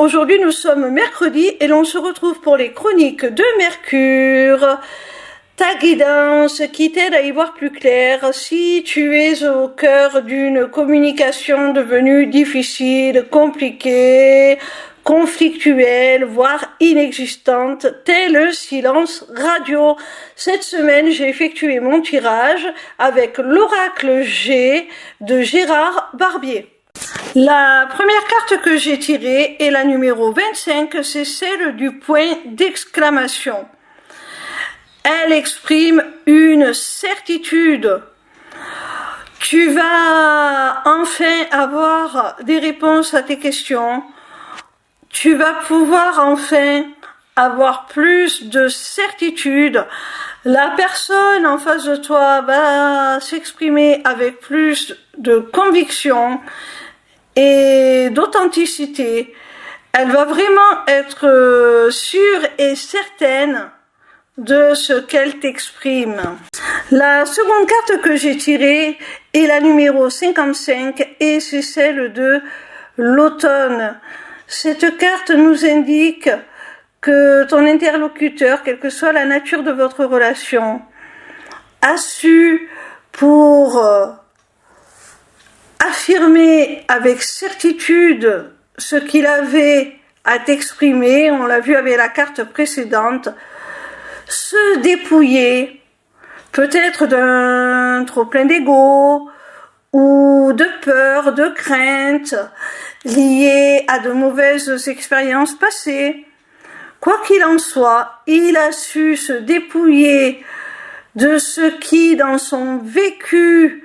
aujourd'hui nous sommes mercredi et l'on se retrouve pour les chroniques de Mercure, ta guidance qui t'aide à y voir plus clair si tu es au cœur d'une communication devenue difficile, compliquée, conflictuelle, voire inexistante, tel le silence radio. Cette semaine, j'ai effectué mon tirage avec l'oracle G de Gérard Barbier. La première carte que j'ai tirée est la numéro 25, c'est celle du point d'exclamation. Elle exprime une certitude. Tu vas enfin avoir des réponses à tes questions. Tu vas pouvoir enfin avoir plus de certitude. La personne en face de toi va s'exprimer avec plus de conviction et d'authenticité. Elle va vraiment être sûre et certaine de ce qu'elle t'exprime. La seconde carte que j'ai tirée est la numéro 55 et c'est celle de l'automne. Cette carte nous indique que ton interlocuteur, quelle que soit la nature de votre relation, a su pour affirmer avec certitude ce qu'il avait à t'exprimer, on l'a vu avec la carte précédente, se dépouiller peut-être d'un trop plein d'ego ou de peur, de crainte liées à de mauvaises expériences passées. Quoi qu'il en soit, il a su se dépouiller de ce qui, dans son vécu,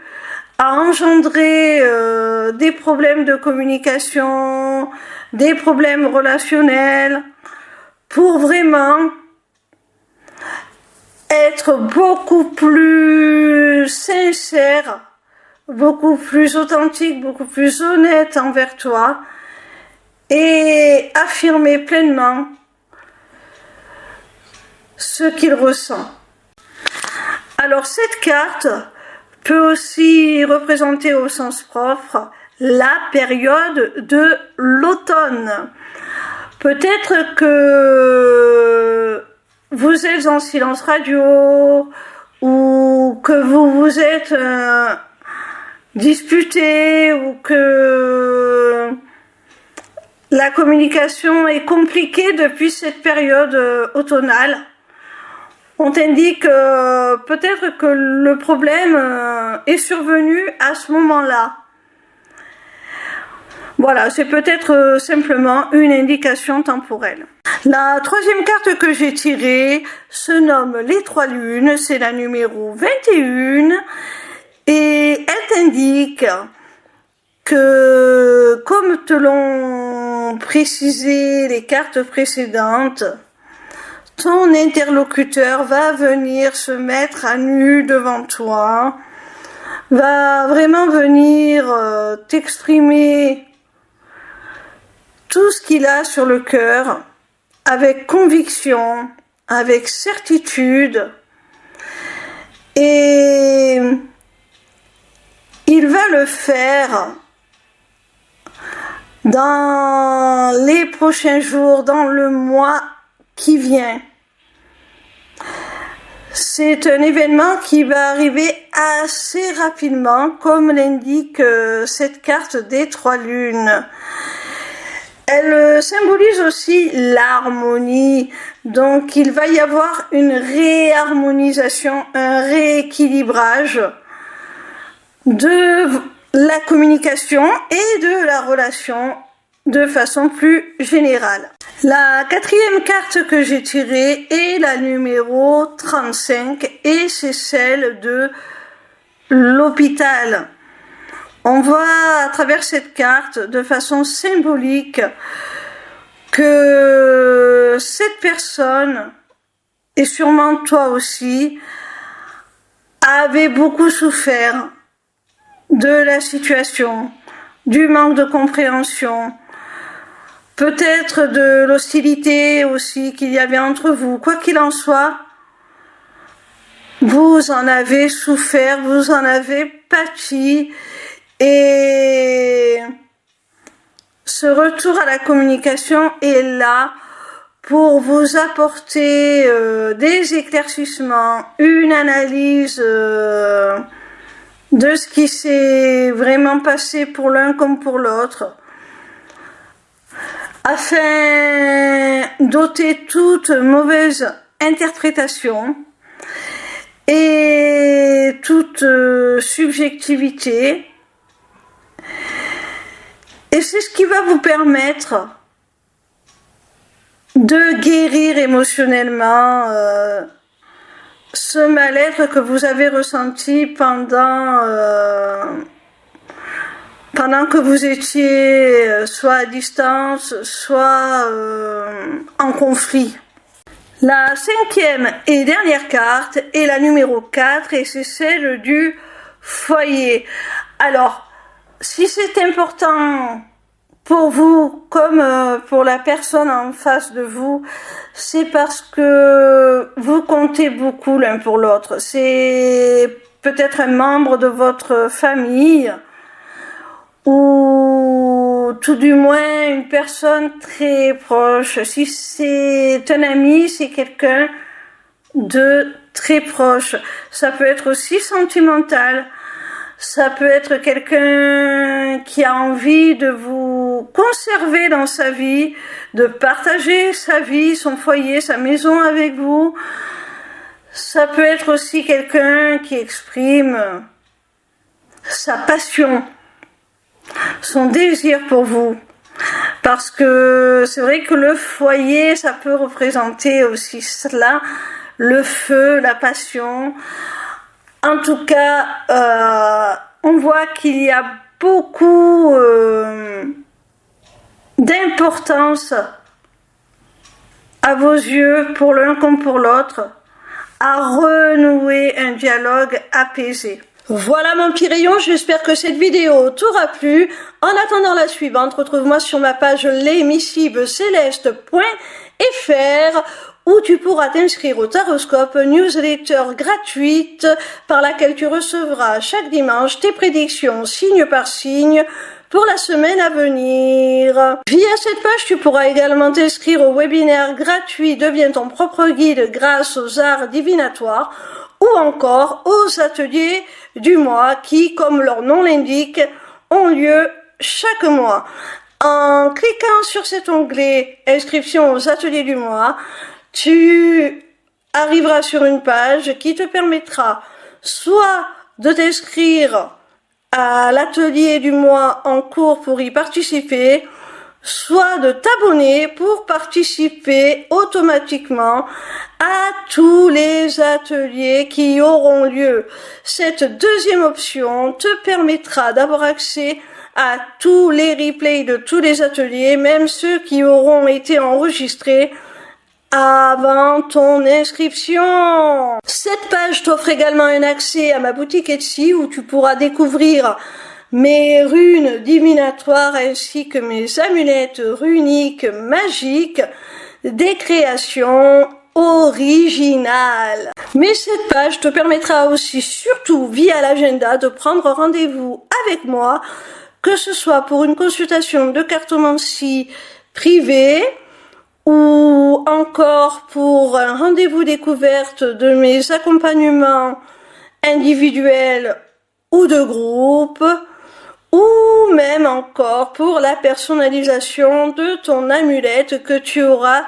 a engendré des problèmes de communication, des problèmes relationnels, pour vraiment être beaucoup plus sincère, beaucoup plus authentique, beaucoup plus honnête envers toi et affirmer pleinement ce qu'il ressent. Alors cette carte peut aussi représenter au sens propre la période de l'automne. Peut-être que vous êtes en silence radio ou que vous vous êtes disputé ou que la communication est compliquée depuis cette période automnale. On t'indique peut-être que le problème est survenu à ce moment-là. Voilà, c'est peut-être simplement une indication temporelle. La troisième carte que j'ai tirée se nomme les trois lunes, c'est la numéro 21 et elle t'indique que, comme te l'ont précisé les cartes précédentes, ton interlocuteur va venir se mettre à nu devant toi, va vraiment venir t'exprimer tout ce qu'il a sur le cœur, avec conviction, avec certitude, et il va le faire dans les prochains jours, dans le mois qui vient. C'est un événement qui va arriver assez rapidement, comme l'indique cette carte des trois lunes. Elle symbolise aussi l'harmonie, donc il va y avoir une réharmonisation, un rééquilibrage de la communication et de la relation de façon plus générale. La quatrième carte que j'ai tirée est la numéro 35 et c'est celle de l'hôpital. On voit à travers cette carte de façon symbolique que cette personne, et sûrement toi aussi, avait beaucoup souffert de la situation, du manque de compréhension, peut-être de l'hostilité aussi qu'il y avait entre vous. Quoi qu'il en soit, vous en avez souffert, vous en avez pâti et Ce retour à la communication est là pour vous apporter des éclaircissements, une analyse de ce qui s'est vraiment passé pour l'un comme pour l'autre, afin d'ôter toute mauvaise interprétation et toute subjectivité. Et c'est ce qui va vous permettre de guérir émotionnellement ce mal-être que vous avez ressenti pendant que vous étiez soit à distance, soit en conflit. La 5e et dernière carte est la numéro 4 et c'est celle du foyer. Alors, si c'est important pour vous comme pour la personne en face de vous, c'est parce que vous comptez beaucoup l'un pour l'autre. C'est peut-être un membre de votre famille ou tout du moins une personne très proche. Si c'est un ami, c'est quelqu'un de très proche. Ça peut être aussi sentimental. Ça peut être quelqu'un qui a envie de vous conserver dans sa vie, de partager sa vie, son foyer, sa maison avec vous. Ça peut être aussi quelqu'un qui exprime sa passion, son désir pour vous. Parce que c'est vrai que le foyer, ça peut représenter aussi cela, le feu, la passion. En tout cas, on voit qu'il y a beaucoup d'importance à vos yeux, pour l'un comme pour l'autre, à renouer un dialogue apaisé. Voilà mon petit rayon, j'espère que cette vidéo t'aura plu. En attendant la suivante, retrouve-moi sur ma page lesmissivecéleste.fr où tu pourras t'inscrire au Taroscope, newsletter gratuite par laquelle tu recevras chaque dimanche tes prédictions signe par signe pour la semaine à venir. Via cette page, tu pourras également t'inscrire au webinaire gratuit Deviens ton propre guide grâce aux arts divinatoires ou encore aux ateliers du mois qui, comme leur nom l'indique, ont lieu chaque mois. En cliquant sur cet onglet Inscription aux ateliers du mois, tu arriveras sur une page qui te permettra soit de t'inscrire à l'atelier du mois en cours pour y participer, soit de t'abonner pour participer automatiquement à tous les ateliers qui auront lieu. Cette deuxième option te permettra d'avoir accès à tous les replays de tous les ateliers, même ceux qui auront été enregistrés avant ton inscription. Cette page t'offre également un accès à ma boutique Etsy où tu pourras découvrir mes runes divinatoires ainsi que mes amulettes runiques magiques, des créations originales. Mais cette page te permettra aussi, surtout via l'agenda, de prendre rendez-vous avec moi, que ce soit pour une consultation de cartomancie privée ou encore pour un rendez-vous découverte de mes accompagnements individuels ou de groupe, ou même encore pour la personnalisation de ton amulette que tu auras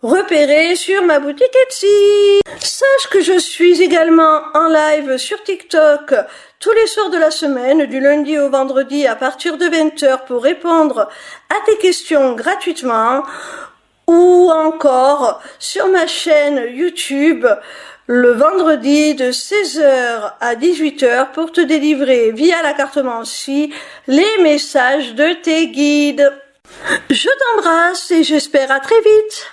repérée sur ma boutique Etsy. Sache que je suis également en live sur TikTok tous les soirs de la semaine, du lundi au vendredi à partir de 20h pour répondre à tes questions gratuitement, ou encore sur ma chaîne YouTube le vendredi de 16h à 18h pour te délivrer via la cartomancie les messages de tes guides. Je t'embrasse et j'espère à très vite.